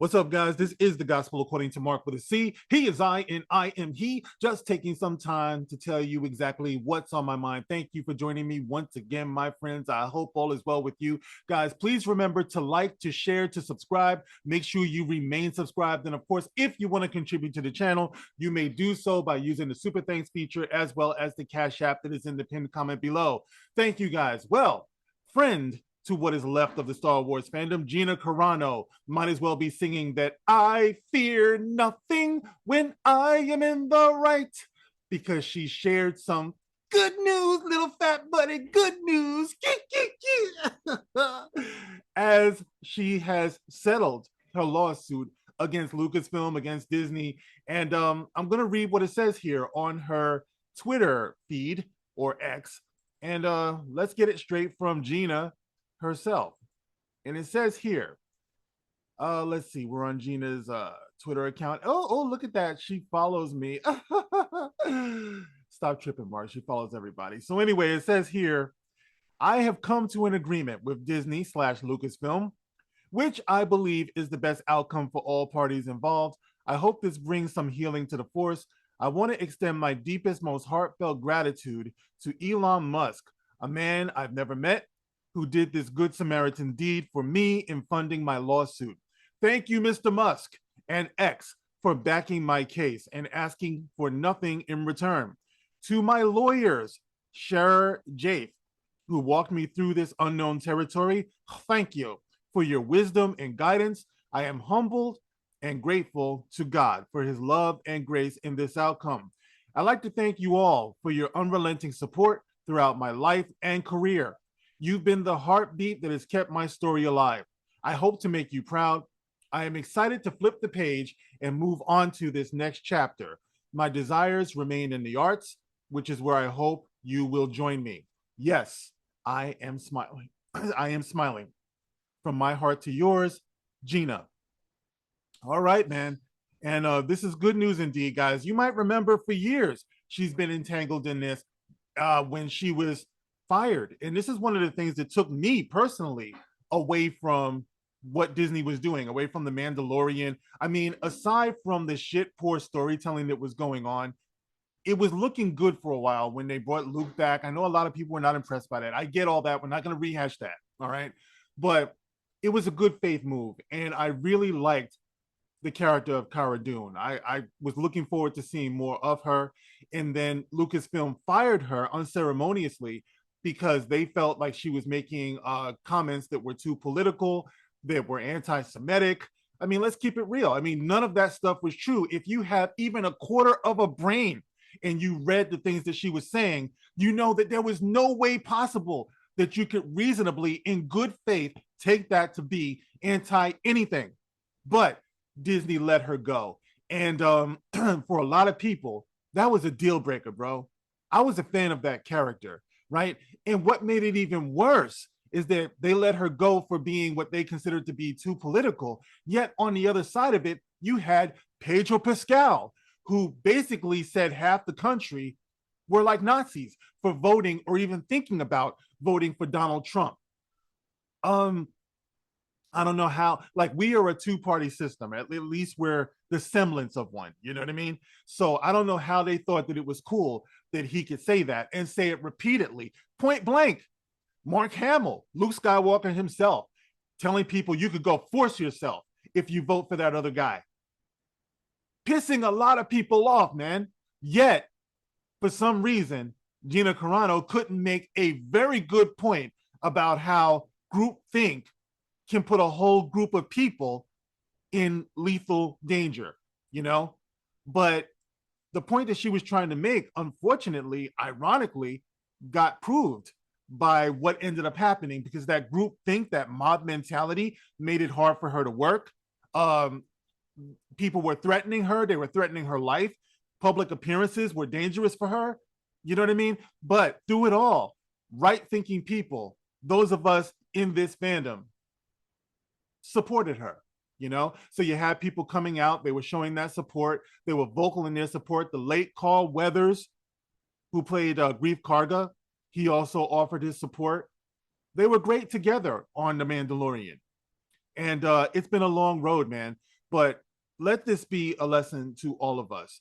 What's up, guys? This is the Gospel According to Mark with a C. He is I, and I am he. Just taking some time to tell you exactly what's on my mind. Thank you for joining me once again, my friends. I hope all is well with you. Guys, please remember to like, to share, to subscribe. Make sure you remain subscribed. And of course, if you want to contribute to the channel, you may do so by using the Super Thanks feature as well as the Cash App that is in the pinned comment below. Thank you, guys. Well, friend to what is left of the Star Wars fandom, Gina Carano might as well be singing that I fear nothing when I am in the right, because she shared some good news, little fat buddy, good news, as she has settled her lawsuit against Lucasfilm, against Disney. And I'm going to read what it says here on her Twitter feed, or X, and let's get it straight from Gina herself. And it says here, let's see, we're on Gina's Twitter account. Oh, look at that. She follows me. Stop tripping, Mark. She follows everybody. So anyway, it says here, I have come to an agreement with Disney/Lucasfilm, which I believe is the best outcome for all parties involved. I hope this brings some healing to the Force. I want to extend my deepest, most heartfelt gratitude to Elon Musk, a man I've never met, who did this good Samaritan deed for me in funding my lawsuit. Thank you, Mr. Musk and X, for backing my case and asking for nothing in return. To my lawyers, Sharer Jafe, who walked me through this unknown territory, thank you for your wisdom and guidance. I am humbled and grateful to God for his love and grace in this outcome. I'd like to thank you all for your unrelenting support throughout my life and career. You've been the heartbeat that has kept my story alive. I hope to make you proud. I am excited to flip the page and move on to this next chapter. My desires remain in the arts, which is where I hope you will join me. Yes, I am smiling. I am smiling. From my heart to yours, Gina. All right, man. And this is good news indeed, guys. You might remember for years she's been entangled in this when she was fired. And this is one of the things that took me personally away from what Disney was doing, away from The Mandalorian. I mean, aside from the shit poor storytelling that was going on, it was looking good for a while when they brought Luke back. I know a lot of people were not impressed by that. I get all that. We're not going to rehash that. All right. But it was a good faith move. And I really liked the character of Cara Dune. I was looking forward to seeing more of her. And then Lucasfilm fired her unceremoniously because they felt like she was making comments that were too political, that were anti-Semitic. I mean, let's keep it real. I mean, none of that stuff was true. If you have even a quarter of a brain and you read the things that she was saying, you know that there was no way possible that you could reasonably, in good faith, take that to be anti-anything. But Disney let her go. And for a lot of people, that was a deal breaker, bro. I was a fan of that character, right? And what made it even worse is that they let her go for being what they considered to be too political. Yet on the other side of it, you had Pedro Pascal, who basically said half the country were like Nazis for voting or even thinking about voting for Donald Trump. I don't know how, like, we are a two-party system. At least we're the semblance of one. You know what I mean? So I don't know how they thought that it was cool that he could say that and say it repeatedly, point blank. Mark Hamill, Luke Skywalker himself, telling people you could go force yourself if you vote for that other guy. Pissing a lot of people off, man. Yet, for some reason, Gina Carano couldn't make a very good point about how groupthink can put a whole group of people in lethal danger, you know? But the point that she was trying to make, unfortunately, ironically, got proved by what ended up happening, because that group think, that mob mentality, made it hard for her to work. People were threatening her. They were threatening her life. Public appearances were dangerous for her. You know what I mean? But through it all, right-thinking people, those of us in this fandom, supported her, you know? So you had people coming out. They were showing that support. They were vocal in their support. The late Carl Weathers, who played Grief Karga, he also offered his support. They were great together on The Mandalorian. And it's been a long road, man. But let this be a lesson to all of us.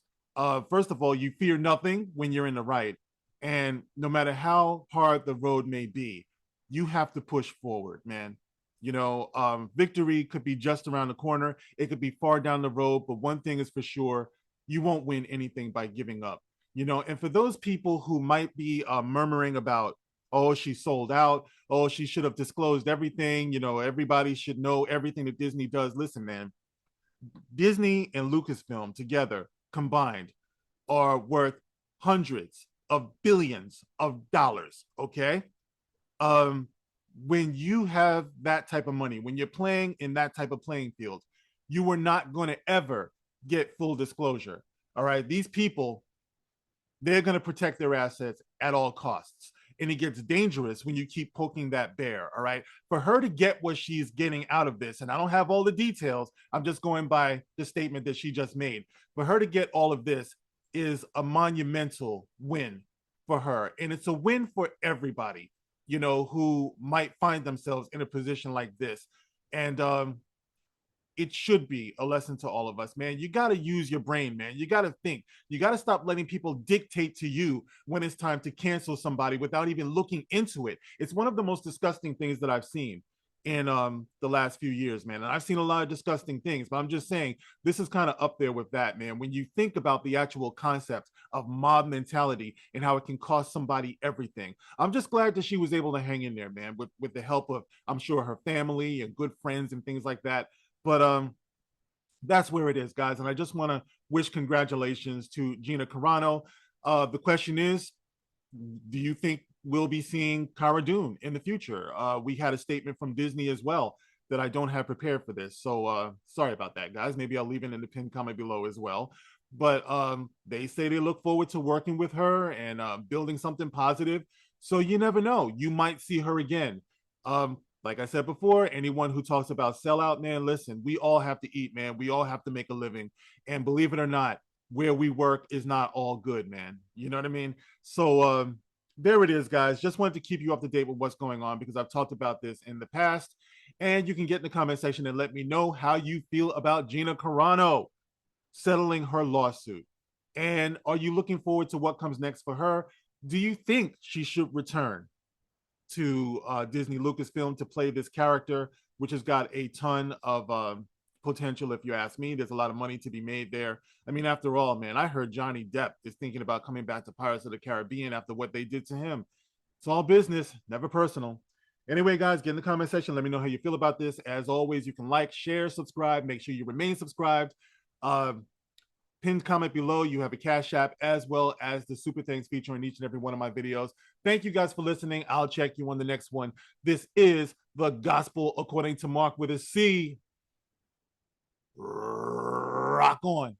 First of all, you fear nothing when you're in the right. And no matter how hard the road may be, you have to push forward, man. Victory could be just around the corner. It could be far down the road. But one thing is for sure, you won't win anything by giving up. And for those people who might be murmuring about, oh, she sold out. Oh, she should have disclosed everything. Everybody should know everything that Disney does. Listen, man, Disney and Lucasfilm together combined are worth hundreds of billions of dollars. Okay. Um, when you have that type of money, when you're playing in that type of playing field, you are not going to ever get full disclosure. All right. These people, they're going to protect their assets at all costs. And it gets dangerous when you keep poking that bear. All right. For her to get what she's getting out of this, and I don't have all the details, I'm just going by the statement that she just made. For her to get all of this is a monumental win for her. And it's a win for everybody, who might find themselves in a position like this. And it should be a lesson to all of us, man. You got to use your brain, man. You got to think. You got to stop letting people dictate to you when it's time to cancel somebody without even looking into it. It's one of the most disgusting things that I've seen in the last few years, man. And I've seen a lot of disgusting things, but I'm just saying this is kind of up there with that, man. When you think about the actual concept of mob mentality and how it can cost somebody everything, I'm just glad that she was able to hang in there, man, with the help of, I'm sure, her family and good friends and things like that. But that's where it is, guys. And I just want to wish congratulations to Gina Carano. The question is, do you think we'll be seeing Cara Dune in the future? We had a statement from Disney as well that I don't have prepared for this. So sorry about that, guys. Maybe I'll leave it in the pinned comment below as well. But they say they look forward to working with her and building something positive. So you never know. You might see her again. Like I said before, anyone who talks about sellout, man, listen, we all have to eat, man. We all have to make a living. And believe it or not, where we work is not all good, man. You know what I mean? So there it is, guys. Just wanted to keep you up to date with what's going on because I've talked about this in the past. And you can get in the comment section and let me know how you feel about Gina Carano settling her lawsuit. And are you looking forward to what comes next for her? Do you think she should return to Disney Lucasfilm to play this character, which has got a ton of potential, if you ask me? There's a lot of money to be made there. I mean, after all, man, I heard Johnny Depp is thinking about coming back to Pirates of the Caribbean after what they did to him. It's all business, never personal. Anyway, guys, get in the comment section. Let me know how you feel about this. As always, you can like, share, subscribe. Make sure you remain subscribed. Pinned comment below, you have a Cash App as well as the Super Thanks feature in each and every one of my videos. Thank you guys for listening. I'll check you on the next one. This is The Gospel According to Mark with a C. Rock on.